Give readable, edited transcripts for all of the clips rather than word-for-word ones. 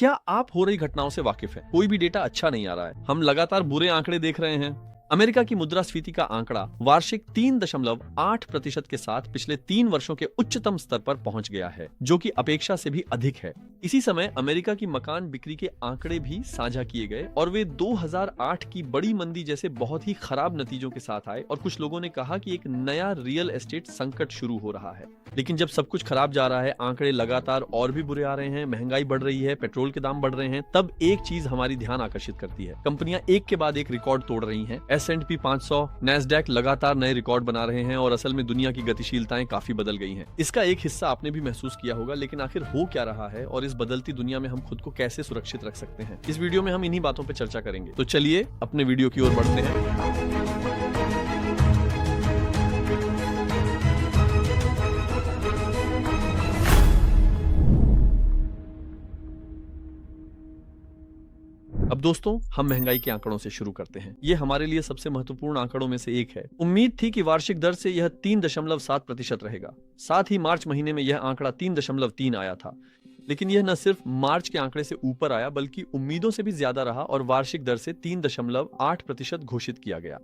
क्या आप हो रही घटनाओं से वाकिफ हैं? कोई भी डेटा अच्छा नहीं आ रहा है। हम लगातार बुरे आंकड़े देख रहे हैं। अमेरिका की मुद्रास्फीति का आंकड़ा वार्षिक 3.8% के साथ पिछले 3 वर्षों के उच्चतम स्तर पर पहुंच गया है, जो कि अपेक्षा से भी अधिक है। इसी समय अमेरिका की मकान बिक्री के आंकड़े भी साझा किए गए और वे 2008 की बड़ी मंदी जैसे बहुत ही खराब नतीजों के साथ आए और कुछ लोगों ने कहा कि एक नया रियल एस्टेट संकट शुरू हो रहा है। लेकिन जब सब कुछ खराब जा रहा है, आंकड़े लगातार और भी बुरे आ रहे हैं, महंगाई बढ़ रही है, पेट्रोल के दाम बढ़ रहे हैं, तब एक चीज हमारी ध्यान आकर्षित करती है। कंपनियां एक के बाद एक रिकॉर्ड तोड़ रही हैं। S&P 500, नैस्डैक लगातार नए रिकॉर्ड बना रहे हैं और असल में दुनिया की गतिशीलताएं काफी बदल गई हैं। इसका एक हिस्सा आपने भी महसूस किया होगा, लेकिन आखिर हो क्या रहा है और इस बदलती दुनिया में हम खुद को कैसे सुरक्षित रख सकते हैं? इस वीडियो में हम इन्हीं बातों पर चर्चा करेंगे। तो चलिए अपने वीडियो की ओर बढ़ते हैं। अब दोस्तों, हम महंगाई के आंकड़ों से शुरू करते हैं। ये हमारे लिए सबसे महत्वपूर्ण आंकड़ों में से एक है। उम्मीद थी कि वार्षिक दर से यह 3.7% रहेगा। साथ ही मार्च महीने में यह आंकड़ा 3.3 आया था। लेकिन यह न सिर्फ मार्च के आंकड़े से ऊपर आया, बल्कि उम्मीदों से भी ज्यादा रहा और वार्षिक दर से 3.8% घोषित किया गया।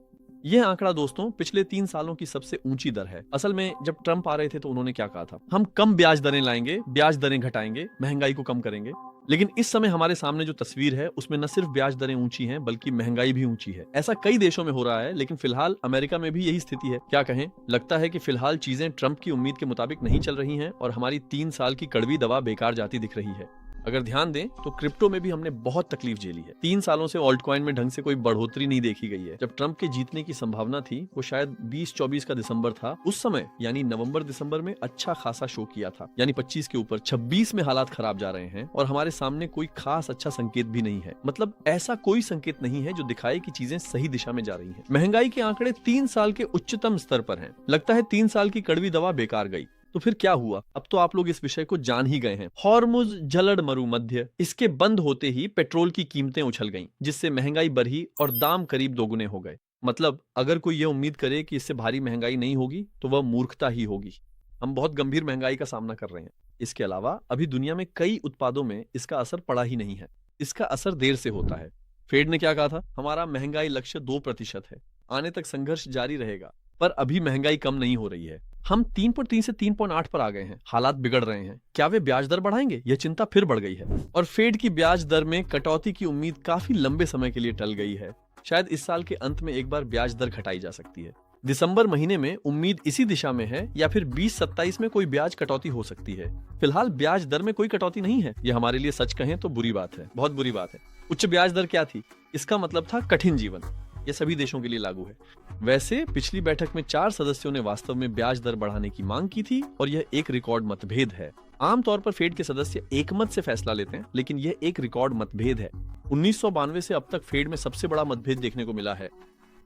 यह आंकड़ा दोस्तों पिछले 3 सालों की सबसे ऊंची दर है। असल में जब ट्रंप आ रहे थे तो उन्होंने क्या कहा था? हम कम ब्याज दरें लाएंगे, ब्याज दरें घटाएंगे, महंगाई को कम करेंगे। लेकिन इस समय हमारे सामने जो तस्वीर है उसमें न सिर्फ ब्याज दरें ऊंची हैं, बल्कि महंगाई भी ऊंची है। ऐसा कई देशों में हो रहा है, लेकिन फिलहाल अमेरिका में भी यही स्थिति है। क्या कहें, लगता है कि फिलहाल चीजें ट्रंप की उम्मीद के मुताबिक नहीं चल रही हैं और हमारी 3 साल की कड़वी दवा बेकार जाती दिख रही है। अगर ध्यान दें तो क्रिप्टो में भी हमने बहुत तकलीफ झेली है। 3 सालों से ऑल्ट कॉइन में ढंग से कोई बढ़ोतरी नहीं देखी गई है। जब ट्रंप के जीतने की संभावना थी, वो शायद 20-24 का दिसंबर था, उस समय यानी नवंबर-दिसंबर में अच्छा खासा शो किया था, यानी 25 के ऊपर। 26 में हालात खराब जा रहे हैं और हमारे सामने कोई खास अच्छा संकेत भी नहीं है। मतलब ऐसा कोई संकेत नहीं है जो दिखाए कि चीजें सही दिशा में जा रही हैं। महंगाई के आंकड़े 3 साल के उच्चतम स्तर पर हैं। लगता है 3 साल की कड़वी दवा बेकार गई। तो फिर क्या हुआ? अब तो आप लोग इस विषय को जान ही गए हैं। हॉर्मुज जलड़ मरुमध्य, इसके बंद होते ही पेट्रोल की कीमतें उछल गईं, जिससे महंगाई बढ़ी और दाम करीब दोगुने हो गए। मतलब अगर कोई यह उम्मीद करे कि इससे भारी महंगाई नहीं होगी तो वह मूर्खता ही होगी। हम बहुत गंभीर महंगाई का सामना कर रहे हैं। इसके अलावा अभी दुनिया में कई उत्पादों में इसका असर पड़ा ही नहीं है। इसका असर देर से होता है। फेड ने क्या कहा था? हमारा महंगाई लक्ष्य 2% है, आने तक संघर्ष जारी रहेगा। पर अभी महंगाई कम नहीं हो रही है। हम 3.3 से 3.8 पर आ गए हैं। हालात बिगड़ रहे हैं। क्या वे ब्याज दर बढ़ाएंगे? यह चिंता फिर बढ़ गई है। और फेड की ब्याज दर में कटौती की उम्मीद काफी लंबे समय के लिए टल गई है। शायद इस साल के अंत में एक बार ब्याज दर घटाई जा सकती है। दिसंबर महीने में उम्मीद इसी दिशा में है, या फिर 20-27 में कोई ब्याज कटौती हो सकती है। फिलहाल ब्याज दर में कोई कटौती नहीं है। यह हमारे लिए सच कहें तो बुरी बात है, बहुत बुरी बात है। उच्च ब्याज दर क्या थी? इसका मतलब था कठिन जीवन। यह सभी देशों के लिए लागू है। वैसे पिछली बैठक में 4 सदस्यों ने वास्तव में ब्याज दर बढ़ाने की मांग की थी और यह एक रिकॉर्ड मतभेद है। आमतौर पर फेड के सदस्य एकमत से फैसला लेते हैं, लेकिन यह एक रिकॉर्ड मतभेद है। 1992 से अब तक फेड में सबसे बड़ा मतभेद देखने को मिला है।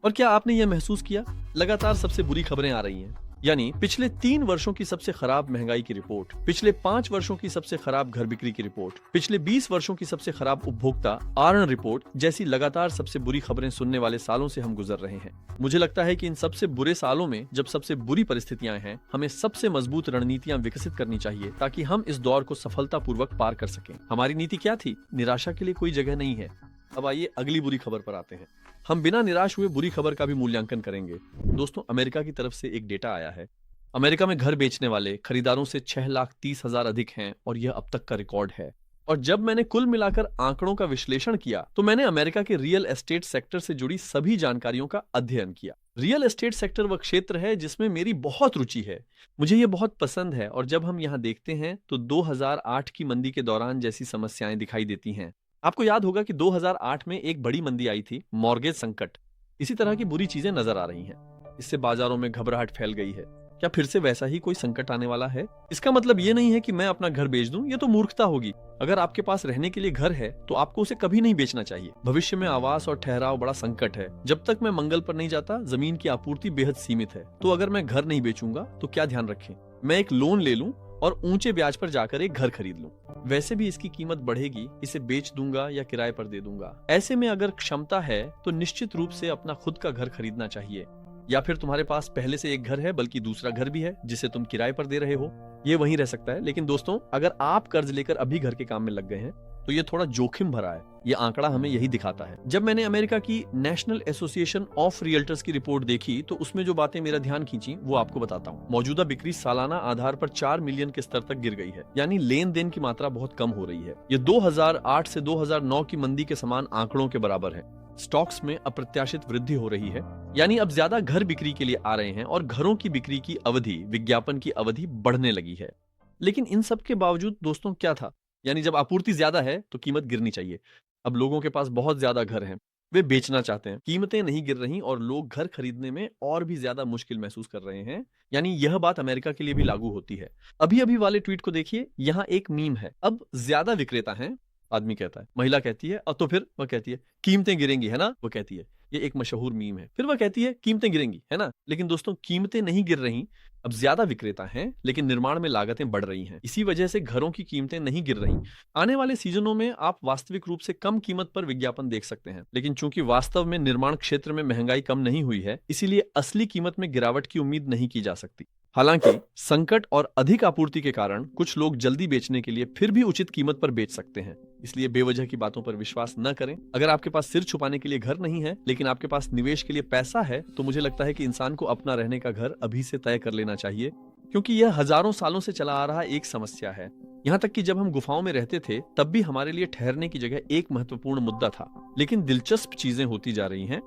और क्या आपने यह महसूस किया? लगातार सबसे बुरी खबरें आ रही हैं, यानी पिछले 3 वर्षों की सबसे खराब महंगाई की रिपोर्ट, पिछले 5 वर्षों की सबसे खराब घर बिक्री की रिपोर्ट, पिछले 20 वर्षों की सबसे खराब उपभोक्ता आरण रिपोर्ट जैसी लगातार सबसे बुरी खबरें सुनने वाले सालों से हम गुजर रहे हैं। मुझे लगता है कि इन सबसे बुरे सालों में, जब सबसे बुरी परिस्थितियां हैं, हमें सबसे मजबूत रणनीतियां विकसित करनी चाहिए ताकि हम इस दौर को सफलतापूर्वक पार कर सकें। हमारी नीति क्या थी? निराशा के लिए कोई जगह नहीं है। अब आइए अगली बुरी खबर पर आते हैं। हम बिना निराश हुए बुरी खबर का भी मूल्यांकन करेंगे। दोस्तों, अमेरिका की तरफ से एक डेटा आया है। अमेरिका में घर बेचने वाले खरीदारों से 6,30,000 अधिक हैं और यह अब तक का रिकॉर्ड है। और जब मैंने कुल मिलाकर आंकड़ों का विश्लेषण किया तो मैंने अमेरिका के रियल एस्टेट सेक्टर से जुड़ी सभी जानकारियों का अध्ययन किया। रियल एस्टेट सेक्टर वह क्षेत्र है जिसमें मेरी बहुत रुचि है। मुझे यह बहुत पसंद है और जब हम यहाँ देखते हैं तो 2008 की मंदी के दौरान जैसी समस्याएं दिखाई देती हैं। आपको याद होगा कि 2008 में एक बड़ी मंदी आई थी, मॉर्गेज संकट। इसी तरह की बुरी चीजें नजर आ रही हैं। इससे बाजारों में घबराहट फैल गई है। क्या फिर से वैसा ही कोई संकट आने वाला है? इसका मतलब ये नहीं है कि मैं अपना घर बेच दूं, ये तो मूर्खता होगी। अगर आपके पास रहने के लिए घर है तो आपको उसे कभी नहीं बेचना चाहिए। भविष्य में आवास और ठहराव बड़ा संकट है। जब तक मैं मंगल पर नहीं जाता, जमीन की आपूर्ति बेहद सीमित है। तो अगर मैं घर नहीं बेचूंगा तो क्या ध्यान रखें, मैं एक लोन ले लूं और ऊंचे ब्याज पर जाकर एक घर खरीद लूं। वैसे भी इसकी कीमत बढ़ेगी, इसे बेच दूंगा या किराए पर दे दूंगा। ऐसे में अगर क्षमता है तो निश्चित रूप से अपना खुद का घर खरीदना चाहिए। या फिर तुम्हारे पास पहले से एक घर है बल्कि दूसरा घर भी है जिसे तुम किराए पर दे रहे हो, ये वहीं रह सकता है। लेकिन दोस्तों, अगर आप कर्ज लेकर अभी घर के काम में लग गए हैं तो ये थोड़ा जोखिम भरा है। ये आंकड़ा हमें यही दिखाता है। जब मैंने अमेरिका की नेशनल एसोसिएशन ऑफ रियल्टर्स की रिपोर्ट देखी तो उसमें जो बातें मेरा ध्यान खींची वो आपको बताता हूँ। मौजूदा बिक्री सालाना आधार पर 4 मिलियन के स्तर तक गिर गई है, यानी लेन देन की मात्रा बहुत कम हो रही है। ये 2008 से 2009 की मंदी के समान आंकड़ों के बराबर है। स्टॉक्स में अप्रत्याशित वृद्धि हो रही है, यानी अब ज्यादा घर बिक्री के लिए आ रहे हैं और घरों की बिक्री की अवधि, विज्ञापन की अवधि बढ़ने लगी है। लेकिन इन सब के बावजूद दोस्तों क्या था, यानी जब आपूर्ति ज्यादा है तो कीमत गिरनी चाहिए। अब लोगों के पास बहुत ज्यादा घर हैं, वे बेचना चाहते हैं, कीमतें नहीं गिर रही और लोग घर खरीदने में और भी ज्यादा मुश्किल महसूस कर रहे हैं। यानी यह बात अमेरिका के लिए भी लागू होती है। अभी अभी वाले ट्वीट को देखिए, यहाँ एक मीम है, अब ज्यादा विक्रेता हैं, आदमी कहता है, महिला कहती है, और तो फिर वह कहती है कीमतें गिरेंगी, है ना, वो कहती है। ये एक मशहूर मीम है। फिर वह कहती है कीमतें गिरेंगी, है ना। लेकिन दोस्तों, कीमतें नहीं गिर रही, अब ज्यादा विक्रेता हैं, लेकिन निर्माण में लागतें बढ़ रही हैं। इसी वजह से घरों की कीमतें नहीं गिर रही। आने वाले सीजनों में आप वास्तविक रूप से कम कीमत पर विज्ञापन देख सकते हैं, लेकिन चूंकि वास्तव में निर्माण क्षेत्र में महंगाई कम नहीं हुई है, इसीलिए असली कीमत में गिरावट की उम्मीद नहीं की जा सकती। हालांकि संकट और अधिक आपूर्ति के कारण कुछ लोग जल्दी बेचने के लिए फिर भी उचित कीमत पर बेच सकते हैं। इसलिए बेवजह की बातों पर विश्वास न करें। अगर आपके पास सिर छुपाने के लिए घर नहीं है, लेकिन आपके पास निवेश के लिए पैसा है, तो मुझे लगता है कि इंसान को अपना रहने का घर अभी से तय कर लेना चाहिए, क्योंकि यह हजारों सालों से चला आ रहा एक समस्या है। यहाँ तक कि जब हम गुफाओं में रहते थे, तब भी हमारे लिए ठहरने की जगह एक महत्वपूर्ण मुद्दा था। लेकिन दिलचस्प चीजें होती जा रही हैं।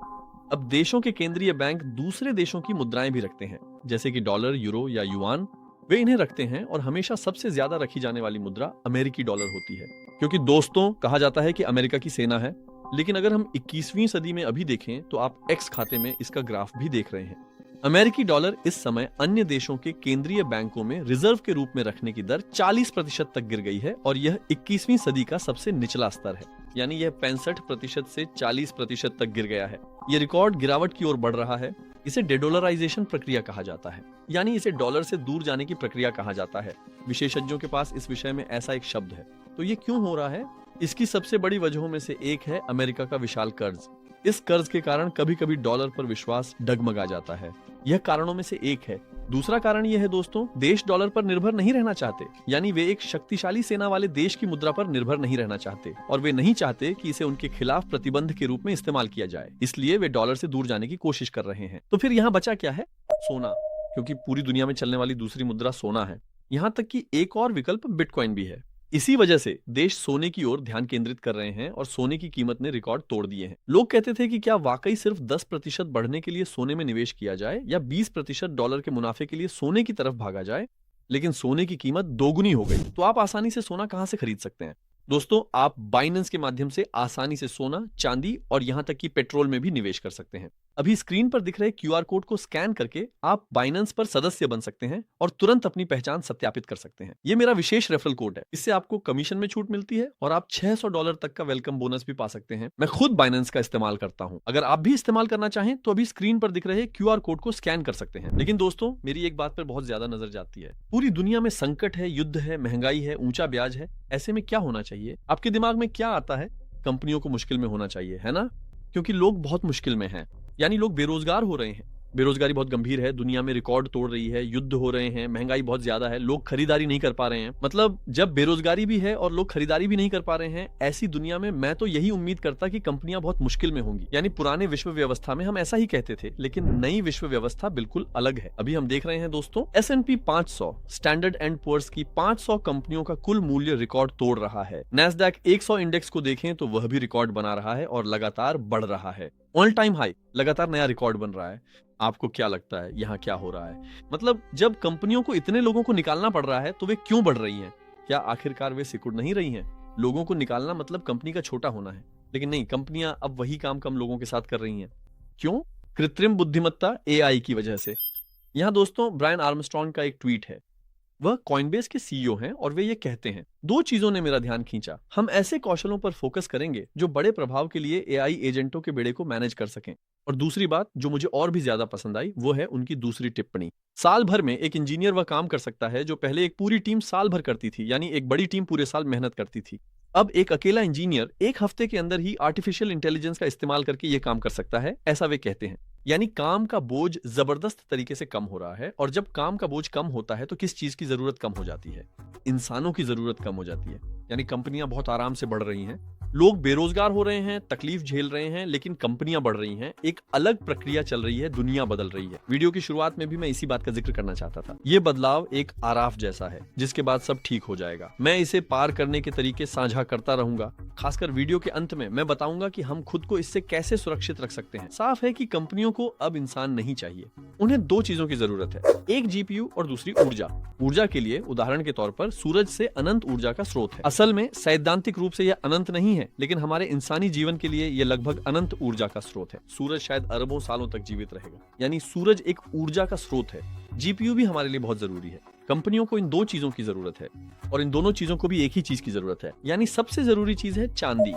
अब देशों के केंद्रीय बैंक दूसरे देशों की मुद्राएं भी रखते हैं, जैसे कि डॉलर, यूरो या युआन। वे इन्हें रखते हैं और हमेशा सबसे ज्यादा रखी जाने वाली मुद्रा अमेरिकी डॉलर होती है, क्योंकि दोस्तों, कहा जाता है कि अमेरिका की सेना है। लेकिन अगर हम 21वीं सदी में अभी देखें तो आप एक्स खाते में इसका ग्राफ भी देख रहे हैं। अमेरिकी डॉलर इस समय अन्य देशों के केंद्रीय बैंकों में रिजर्व के रूप में रखने की दर 40% तक गिर गई है और यह 21वीं सदी का सबसे निचला स्तर है। यानी यह 65% से 40% तक गिर गया है। यह रिकॉर्ड गिरावट की ओर बढ़ रहा है। इसे डेडोलराइजेशन प्रक्रिया कहा जाता है, यानी इसे डॉलर से दूर जाने की प्रक्रिया कहा जाता है। विशेषज्ञों के पास इस विषय में ऐसा एक शब्द है। तो ये क्यों हो रहा है? इसकी सबसे बड़ी वजहों में से एक है अमेरिका का विशाल कर्ज। इस कर्ज के कारण कभी कभी डॉलर पर विश्वास डगमगा जाता है। यह कारणों में से एक है। दूसरा कारण यह है दोस्तों, देश डॉलर पर निर्भर नहीं रहना चाहते, यानी वे एक शक्तिशाली सेना वाले देश की मुद्रा पर निर्भर नहीं रहना चाहते और वे नहीं चाहते कि इसे उनके खिलाफ प्रतिबंध के रूप में इस्तेमाल किया जाए। इसलिए वे डॉलर से दूर जाने की कोशिश कर रहे हैं। तो फिर यहाँ बचा क्या है? सोना, क्योंकि पूरी दुनिया में चलने वाली दूसरी मुद्रा सोना है। यहाँ तक कि एक और विकल्प बिटकॉइन भी है। इसी वजह से देश सोने की ओर ध्यान केंद्रित कर रहे हैं और सोने की कीमत ने रिकॉर्ड तोड़ दिए हैं। लोग कहते थे कि क्या वाकई सिर्फ 10% बढ़ने के लिए सोने में निवेश किया जाए या 20% डॉलर के मुनाफे के लिए सोने की तरफ भागा जाए, लेकिन सोने की कीमत दोगुनी हो गई। तो आप आसानी से सोना कहां से खरीद सकते हैं? दोस्तों, आप बाइनेंस के माध्यम से आसानी से सोना, चांदी और यहां तक कि पेट्रोल में भी निवेश कर सकते हैं। अभी स्क्रीन पर दिख रहे क्यूआर कोड को स्कैन करके आप बाइनेंस पर सदस्य बन सकते हैं और तुरंत अपनी पहचान सत्यापित कर सकते हैं। ये मेरा विशेष रेफरल कोड है। इससे आपको कमीशन में छूट मिलती है और आप $600 तक का वेलकम बोनस भी पा सकते हैं। मैं खुद बाइनेंस का इस्तेमाल करता हूं। अगर आप भी इस्तेमाल करना चाहें तो अभी स्क्रीन पर दिख रहे क्यूआर कोड को स्कैन कर सकते हैं। लेकिन दोस्तों, मेरी एक बात पर बहुत ज्यादा नजर जाती है। पूरी दुनिया में संकट है, युद्ध है, महंगाई है, ऊंचा ब्याज है। ऐसे में क्या होना चाहिए? आपके दिमाग में क्या आता है? कंपनियों को मुश्किल में होना चाहिए, है ना? क्योंकि लोग बहुत मुश्किल में हैं, यानी लोग बेरोजगार हो रहे हैं। बेरोजगारी बहुत गंभीर है, दुनिया में रिकॉर्ड तोड़ रही है, युद्ध हो रहे हैं, महंगाई बहुत ज्यादा है, लोग खरीदारी नहीं कर पा रहे हैं। मतलब जब बेरोजगारी भी है और लोग खरीदारी भी नहीं कर पा रहे हैं, ऐसी दुनिया में मैं तो यही उम्मीद करता कि कंपनियां बहुत मुश्किल में होंगी। यानी पुराने विश्व व्यवस्था में हम ऐसा ही कहते थे, लेकिन नई विश्व व्यवस्था बिल्कुल अलग है। अभी हम देख रहे हैं दोस्तों, S&P 500 स्टैंडर्ड एंड पुअर्स की 500 कंपनियों का कुल मूल्य रिकॉर्ड तोड़ रहा है। नैस्डैक 100 इंडेक्स को देखें तो वह भी रिकॉर्ड बना रहा है और लगातार बढ़ रहा है। ऑल टाइम हाई, लगातार नया रिकॉर्ड बन रहा है। आपको क्या लगता है यहाँ क्या हो रहा है? मतलब जब कंपनियों को इतने लोगों को निकालना पड़ रहा है तो वे क्यों बढ़ रही हैं? क्या आखिरकार वे सिकुड़ नहीं रही हैं? लोगों को निकालना मतलब कंपनी का छोटा होना है, लेकिन नहीं, कंपनियां अब वही काम कम लोगों के साथ कर रही हैं। क्यों? कृत्रिम बुद्धिमत्ता, AI की वजह से। यहाँ दोस्तों, ब्रायन आर्मस्ट्रॉन्ग का एक ट्वीट है। वह कॉइनबेस के CEO हैं और वे ये कहते हैं, दो चीजों ने मेरा ध्यान खींचा। हम ऐसे कौशलों पर फोकस करेंगे जो बड़े प्रभाव के लिए AI एजेंटों के बेड़े को मैनेज कर सकें। और दूसरी बात जो मुझे और भी ज्यादा पसंद आई, वो है उनकी दूसरी टिप्पणी। साल भर में एक इंजीनियर वह काम कर सकता है जो पहले एक पूरी टीम साल भर करती थी, यानी एक बड़ी टीम पूरे साल मेहनत करती थी। अब एक अकेला इंजीनियर एक हफ्ते के अंदर ही आर्टिफिशियल इंटेलिजेंस का इस्तेमाल करके ये काम कर सकता है, ऐसा वे कहते हैं। यानी काम का बोझ जबरदस्त तरीके से कम हो रहा है, और जब काम का बोझ कम होता है तो किस चीज की जरूरत कम हो जाती है? इंसानों की जरूरत कम हो जाती है। यानी कंपनियां बहुत आराम से बढ़ रही हैं, लोग बेरोजगार हो रहे हैं, तकलीफ झेल रहे हैं, लेकिन कंपनियां बढ़ रही हैं। एक अलग प्रक्रिया चल रही है, दुनिया बदल रही है। वीडियो की शुरुआत में भी मैं इसी बात का जिक्र करना चाहता था। ये बदलाव एक आराफ जैसा है, जिसके बाद सब ठीक हो जाएगा। मैं इसे पार करने के तरीके साझा करता रहूंगा। खासकर वीडियो के अंत में मैं बताऊंगा कि हम खुद को इससे कैसे सुरक्षित रख सकते हैं। साफ है कि कंपनियों को अब इंसान नहीं चाहिए, उन्हें दो चीजों की जरूरत है, एक जीपीयू और दूसरी ऊर्जा। ऊर्जा के लिए उदाहरण के तौर पर सूरज से अनंत ऊर्जा का स्रोत है। असल में सैद्धांतिक रूप से यह अनंत नहीं है, लेकिन हमारे इंसानी जीवन के लिए यह लगभग अनंत ऊर्जा का स्रोत है। सूरज शायद अरबों सालों तक जीवित रहेगा, यानी सूरज एक ऊर्जा का स्रोत है। जीपीयू भी हमारे लिए बहुत जरूरी है। कंपनियों को इन दो चीजों की जरूरत है, और इन दोनों चीजों को भी एक ही चीज की जरूरत है, यानी सबसे जरूरी चीज है चांदी।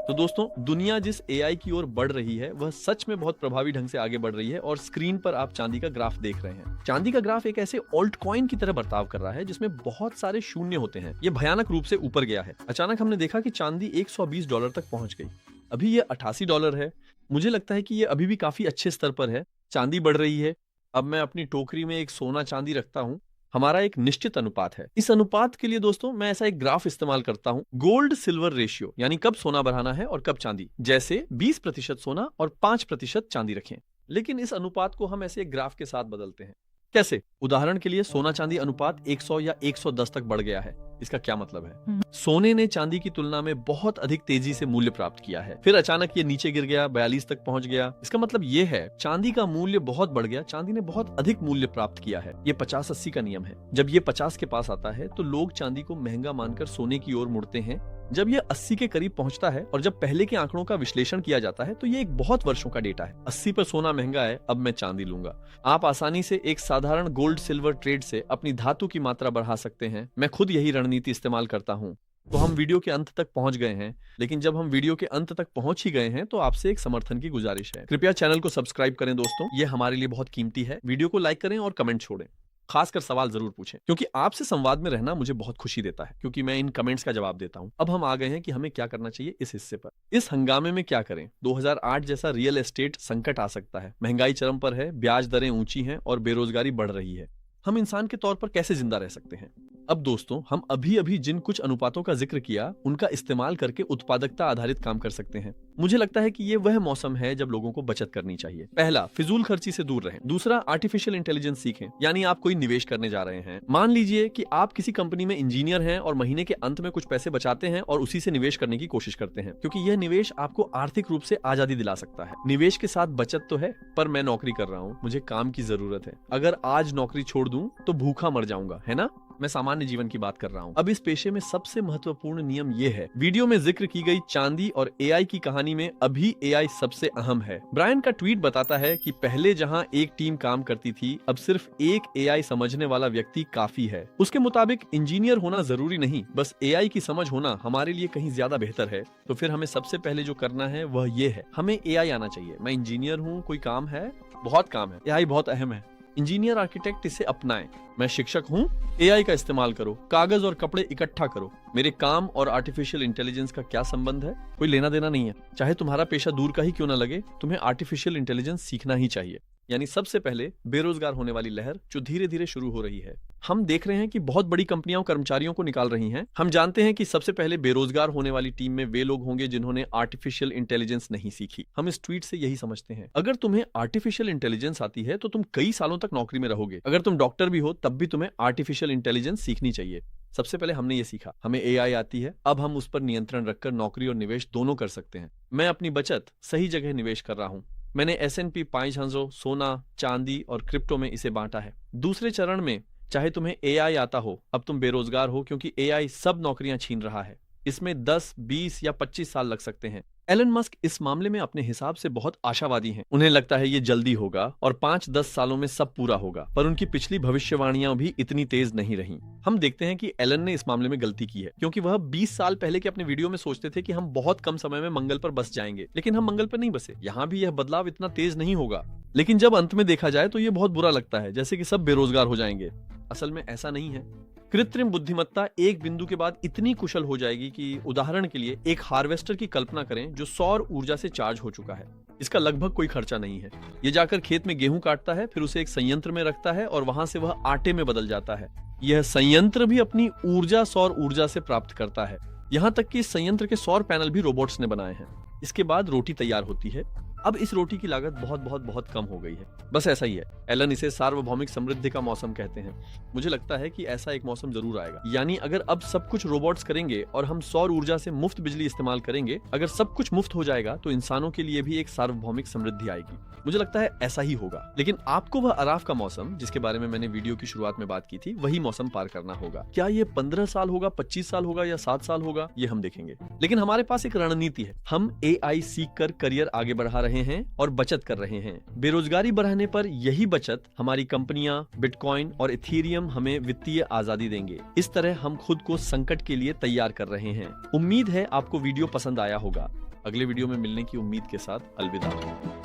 तो दोस्तों, दुनिया जिस एआई की ओर बढ़ रही है वह सच में बहुत प्रभावी ढंग से आगे बढ़ रही है, और स्क्रीन पर आप चांदी का ग्राफ देख रहे हैं। चांदी का ग्राफ एक ऐसे ऑल्ट कॉइन की तरह बर्ताव कर रहा है जिसमें बहुत सारे शून्य होते हैं। ये भयानक रूप से ऊपर गया है। अचानक हमने देखा कि चांदी $120 तक पहुंच गई। अभी ये $88 है। मुझे लगता है कि ये अभी भी काफी अच्छे स्तर पर है। चांदी बढ़ रही है। अब मैं अपनी टोकरी में एक सोना चांदी रखता हूँ। हमारा एक निश्चित अनुपात है। इस अनुपात के लिए दोस्तों मैं ऐसा एक ग्राफ इस्तेमाल करता हूं, गोल्ड सिल्वर रेशियो, यानी कब सोना बढ़ाना है और कब चांदी। जैसे 20% सोना और 5% चांदी रखें। लेकिन इस अनुपात को हम ऐसे एक ग्राफ के साथ बदलते हैं। कैसे? उदाहरण के लिए सोना चांदी अनुपात 100 या 110 तक बढ़ गया है। इसका क्या मतलब है? सोने ने चांदी की तुलना में बहुत अधिक तेजी से मूल्य प्राप्त किया है, फिर अचानक ये नीचे गिर गया, 42 तक पहुंच गया। इसका मतलब ये है चांदी का मूल्य बहुत बढ़ गया, चांदी ने बहुत अधिक मूल्य प्राप्त किया है। ये 50-80 का नियम है। जब ये 50 के पास आता है तो लोग चांदी को महंगा मानकर सोने की ओर मुड़ते हैं। जब ये 80 के करीब पहुंचता है और जब पहले के आंकड़ों का विश्लेषण किया जाता है तो ये एक बहुत वर्षों का डेटा है। 80 पर सोना महंगा है, अब मैं चांदी लूंगा। आप आसानी से एक साधारण गोल्ड सिल्वर ट्रेड से अपनी धातु की मात्रा बढ़ा सकते हैं। मैं खुद यही रणनीति इस्तेमाल करता हूं। तो हम वीडियो के अंत तक पहुंच गए हैं, लेकिन जब हम वीडियो के अंत तक पहुंच ही गए हैं तो आपसे एक समर्थन की गुजारिश है। कृपया चैनल को सब्सक्राइब करें दोस्तों, ये हमारे लिए बहुत कीमती है। वीडियो को लाइक करें और कमेंट छोड़ें। खासकर सवाल जरूर पूछें, क्योंकि आपसे संवाद में रहना मुझे बहुत खुशी देता है, क्योंकि मैं इन कमेंट्स का जवाब देता हूं। अब हम आ गए हैं कि हमें क्या करना चाहिए इस हिस्से पर। इस हंगामे में क्या करें? 2008 जैसा रियल एस्टेट संकट आ सकता है, महंगाई चरम पर है, ब्याज दरें ऊंची हैं और बेरोजगारी बढ़ रही है। हम इंसान के तौर पर कैसे जिंदा रह सकते हैं? अब दोस्तों, हम अभी जिन कुछ अनुपातों का जिक्र किया उनका इस्तेमाल करके उत्पादकता आधारित काम कर सकते हैं। मुझे लगता है कि ये वह मौसम है जब लोगों को बचत करनी चाहिए। पहला, फिजूल खर्ची से दूर रहें। दूसरा, आर्टिफिशियल इंटेलिजेंस सीखें। यानी आप कोई निवेश करने जा रहे हैं। मान लीजिए कि आप किसी कंपनी में इंजीनियर हैं और महीने के अंत में कुछ पैसे बचाते हैं और उसी से निवेश करने की कोशिश करते हैं, क्योंकि यह निवेश आपको आर्थिक रूप से आजादी दिला सकता है। निवेश के साथ बचत तो है, पर मैं नौकरी कर रहा हूँ, मुझे काम की जरूरत है। अगर आज नौकरी छोड़ दूं तो भूखा मर जाऊंगा, है ना? मैं सामान्य जीवन की बात कर रहा हूँ। अब इस पेशे में सबसे महत्वपूर्ण नियम ये है, वीडियो में जिक्र की गई चांदी और एआई की कहानी में अभी एआई सबसे अहम है। ब्रायन का ट्वीट बताता है कि पहले जहां एक टीम काम करती थी, अब सिर्फ एक एआई समझने वाला व्यक्ति काफी है। उसके मुताबिक इंजीनियर होना जरूरी नहीं, बस एआई की समझ होना हमारे लिए कहीं ज्यादा बेहतर है। तो फिर हमें सबसे पहले जो करना है वह ये है, हमें एआई आना चाहिए। मैं इंजीनियर हूँ, कोई काम है? बहुत काम है। एआई बहुत अहम है। इंजीनियर आर्किटेक्ट इसे अपनाएं। मैं शिक्षक हूँ, एआई का इस्तेमाल करो, कागज और कपड़े इकट्ठा करो। मेरे काम और आर्टिफिशियल इंटेलिजेंस का क्या संबंध है? कोई लेना देना नहीं है। चाहे तुम्हारा पेशा दूर का ही क्यों ना लगे, तुम्हें आर्टिफिशियल इंटेलिजेंस सीखना ही चाहिए। यानी सबसे पहले बेरोजगार होने वाली लहर जो धीरे धीरे शुरू हो रही है। हम देख रहे हैं कि बहुत बड़ी कंपनियां कर्मचारियों को निकाल रही हैं। हम जानते हैं कि सबसे पहले बेरोजगार होने वाली टीम में वे लोग होंगे जिन्होंने आर्टिफिशियल इंटेलिजेंस नहीं सीखी। हम इस ट्वीट से यही समझते हैं। अगर तुम्हें आर्टिफिशियल इंटेलिजेंस आती है तो तुम कई सालों तक नौकरी में रहोगे। अगर तुम डॉक्टर भी हो तब भी तुम्हें आर्टिफिशियल इंटेलिजेंस सीखनी चाहिए। सबसे पहले हमने ये सीखा, हमें एआई आती है। अब हम उस पर नियंत्रण रखकर नौकरी और निवेश दोनों कर सकते हैं। मैं अपनी बचत सही जगह निवेश कर रहा हूँ। मैंने S&P 500, सोना, चांदी और क्रिप्टो में इसे बांटा है। दूसरे चरण में चाहे तुम्हें एआई आता हो, अब तुम बेरोजगार हो क्योंकि एआई सब नौकरियां छीन रहा है। इसमें 10, 20 या 25 साल लग सकते हैं। एलन मस्क इस मामले में अपने हिसाब से बहुत आशावादी हैं। उन्हें लगता है ये जल्दी होगा और 5-10 सालों में सब पूरा होगा, पर उनकी पिछली भविष्यवाणियां भी इतनी तेज नहीं रहीं। हम देखते हैं कि एलन ने इस मामले में गलती की है, क्योंकि वह 20 साल पहले के अपने वीडियो में सोचते थे कि हम बहुत कम समय में मंगल पर बस जाएंगे, लेकिन हम मंगल पर नहीं बसे। यहाँ भी यह बदलाव इतना तेज नहीं होगा, लेकिन जब अंत में देखा जाए तो ये बहुत बुरा लगता है, जैसे कि सब बेरोजगार हो जाएंगे। असल में ऐसा नहीं है। कृत्रिम बुद्धिमत्ता एक बिंदु के बाद इतनी कुशल हो जाएगी कि उदाहरण के लिए एक हार्वेस्टर की कल्पना करें जो सौर ऊर्जा से चार्ज हो चुका है। इसका लगभग कोई खर्चा नहीं है। ये जाकर खेत में गेहूं काटता है, फिर उसे एक संयंत्र में रखता है और वहां से वह आटे में बदल जाता है। यह संयंत्र भी अपनी ऊर्जा सौर ऊर्जा से प्राप्त करता है। यहाँ तक कि इस संयंत्र के सौर पैनल भी रोबोट्स ने बनाए हैं। इसके बाद रोटी तैयार होती है। अब इस रोटी की लागत बहुत बहुत बहुत कम हो गई है। बस ऐसा ही है। एलन इसे सार्वभौमिक समृद्धि का मौसम कहते हैं। मुझे लगता है कि ऐसा एक मौसम जरूर आएगा। यानी अगर अब सब कुछ रोबोट्स करेंगे और हम सौर ऊर्जा से मुफ्त बिजली इस्तेमाल करेंगे, अगर सब कुछ मुफ्त हो जाएगा तो इंसानों के लिए भी एक सार्वभौमिक समृद्धि आएगी। मुझे लगता है ऐसा ही होगा। लेकिन आपको वह अराफ का मौसम, जिसके बारे में मैंने वीडियो की शुरुआत में बात की थी, वही मौसम पार करना होगा। क्या ये 15 साल होगा, 25 साल होगा या 7 साल होगा, ये हम देखेंगे। लेकिन हमारे पास एक रणनीति है। हम AI सीख कर करियर आगे बढ़ा रहे हैं और बचत कर रहे हैं। बेरोजगारी बढ़ाने पर यही बचत हमारी कंपनियां, बिटकॉइन और इथेरियम हमें वित्तीय आजादी देंगे। इस तरह हम खुद को संकट के लिए तैयार कर रहे हैं। उम्मीद है आपको वीडियो पसंद आया होगा। अगले वीडियो में मिलने की उम्मीद के साथ अलविदा।